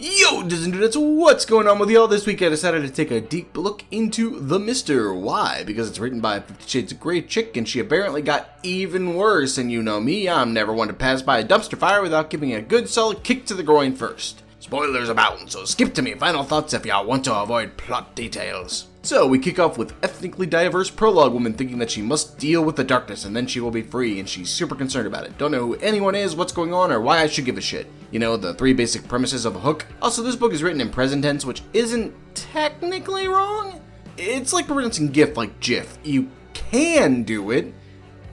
Yo, Disney dudes, what's going on with y'all? This week I decided to take a deep look into The Mister. Why? Because it's written by a 50 Shades of Grey chick and she apparently got even worse. And you know me, I'm never one to pass by a dumpster fire without giving a good solid kick to the groin first. Spoilers abound, so skip to me final thoughts if y'all want to avoid plot details. So we kick off with ethnically diverse prologue woman thinking that she must deal with the darkness and then she will be free, and she's super concerned about it. Don't know who anyone is, what's going on, or why I should give a shit. You know, the 3 basic premises of a hook. Also, this book is written in present tense, which isn't technically wrong. It's like pronouncing GIF like GIF. You can do it.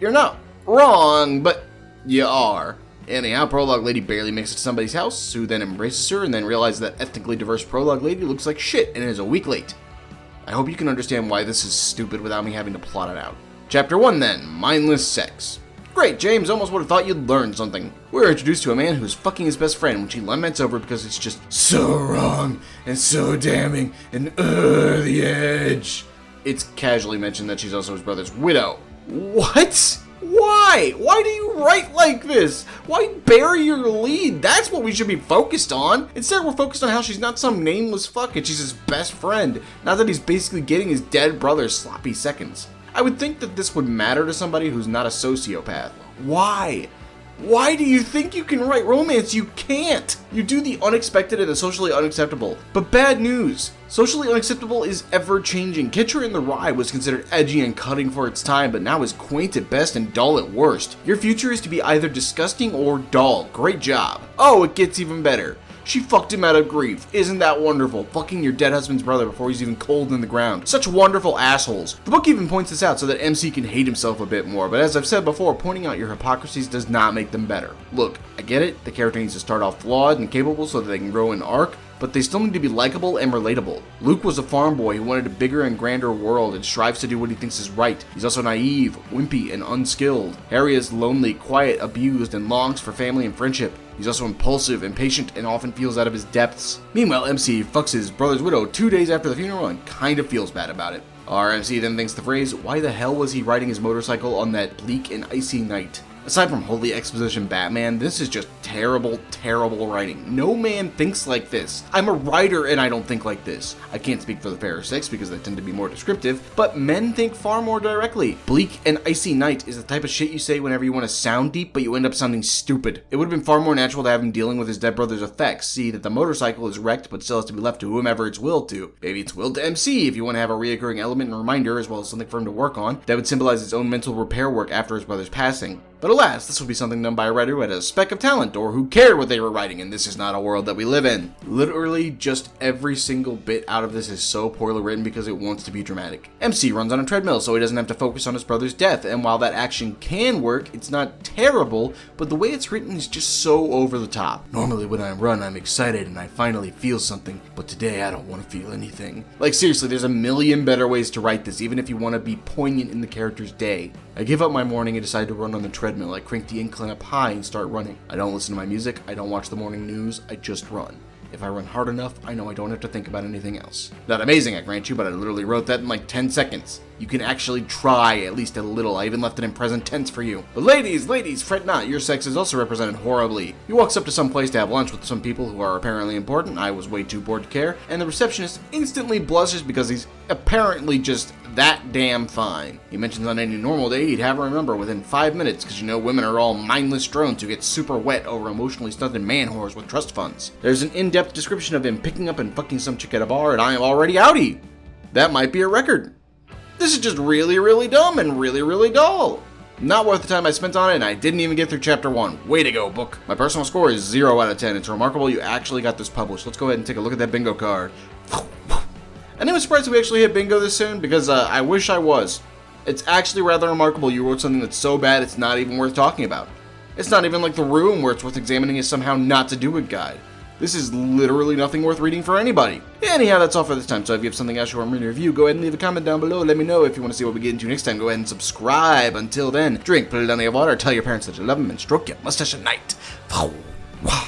You're not wrong, but you are. Anyhow, prologue lady barely makes it to somebody's house, who then embraces her and then realizes that ethnically diverse prologue lady looks like shit and is a week late. I hope you can understand why this is stupid without me having to plot it out. Chapter 1 then, Mindless Sex. Great, James, almost would have thought you'd learned something. We're introduced to a man who's fucking his best friend, which he laments over because it's just so wrong and so damning and the edge. It's casually mentioned that she's also his brother's widow. What? Why? Why do you write like this? Why bury your lead? That's what we should be focused on. Instead, we're focused on how she's not some nameless fuck and she's his best friend. Not that he's basically getting his dead brother's sloppy seconds. I would think that this would matter to somebody who's not a sociopath. Why? Why do you think you can write romance? You can't! You do the unexpected and the socially unacceptable. But bad news. Socially unacceptable is ever-changing. Catcher in the Rye was considered edgy and cutting for its time, but now is quaint at best and dull at worst. Your future is to be either disgusting or dull. Great job. Oh, it gets even better. She fucked him out of grief. Isn't that wonderful? Fucking your dead husband's brother before he's even cold in the ground. Such wonderful assholes. The book even points this out so that MC can hate himself a bit more, but as I've said before, pointing out your hypocrisies does not make them better. Look, I get it, the character needs to start off flawed and capable so that they can grow an arc, but they still need to be likable and relatable. Luke was a farm boy who wanted a bigger and grander world and strives to do what he thinks is right. He's also naive, wimpy, and unskilled. Harry is lonely, quiet, abused, and longs for family and friendship. He's also impulsive, impatient, and often feels out of his depths. Meanwhile, MC fucks his brother's widow 2 days after the funeral and kinda feels bad about it. Our MC then thinks the phrase, why the hell was he riding his motorcycle on that bleak and icy night? Aside from holy exposition Batman, this is just terrible, terrible writing. No man thinks like this. I'm a writer and I don't think like this. I can't speak for the fairer sex because they tend to be more descriptive, but men think far more directly. Bleak and icy night is the type of shit you say whenever you want to sound deep, but you end up sounding stupid. It would have been far more natural to have him dealing with his dead brother's effects. See that the motorcycle is wrecked, but still has to be left to whomever it's willed to. Maybe it's willed to MC if you want to have a reoccurring element and reminder, as well as something for him to work on, that would symbolize his own mental repair work after his brother's passing. But alas, this would be something done by a writer who had a speck of talent, or who cared what they were writing, and this is not a world that we live in. Literally, just every single bit out of this is so poorly written because it wants to be dramatic. MC runs on a treadmill so he doesn't have to focus on his brother's death, and while that action can work, it's not terrible, but the way it's written is just so over the top. Normally when I run, I'm excited and I finally feel something, but today I don't want to feel anything. Like seriously, there's a million better ways to write this, even if you want to be poignant in the character's day. I give up my morning and decide to run on the treadmill. I crank the incline up high and start running. I don't listen to my music, I don't watch the morning news, I just run. If I run hard enough, I know I don't have to think about anything else. Not amazing, I grant you, but I literally wrote that in like 10 seconds. You can actually try at least a little. I even left it in present tense for you. But ladies, fret not. Your sex is also represented horribly. He walks up to some place to have lunch with some people who are apparently important. I was way too bored to care. And the receptionist instantly blushes because he's apparently just that damn fine. He mentions on any normal day he'd have her remember within 5 minutes because you know women are all mindless drones who get super wet over emotionally stunted man whores with trust funds. There's an in-depth description of him picking up and fucking some chick at a bar and I am already outie. That might be a record. This is just really, really dumb and really, really dull. Not worth the time I spent on it, and I didn't even get through chapter 1. Way to go, book. My personal score is 0 out of 10. It's remarkable you actually got this published. Let's go ahead and take a look at that bingo card. And I was surprised that we actually hit bingo this soon, because I wish I was. It's actually rather remarkable you wrote something that's so bad it's not even worth talking about. It's not even like The Room, where it's worth examining as somehow not to do a guide. This is literally nothing worth reading for anybody. Anyhow, that's all for this time, so if you have something else you want me to review, go ahead and leave a comment down below. Let me know if you want to see what we get into next time. Go ahead and subscribe. Until then, drink plenty of water, tell your parents that you love them, and stroke your mustache at night. Wow.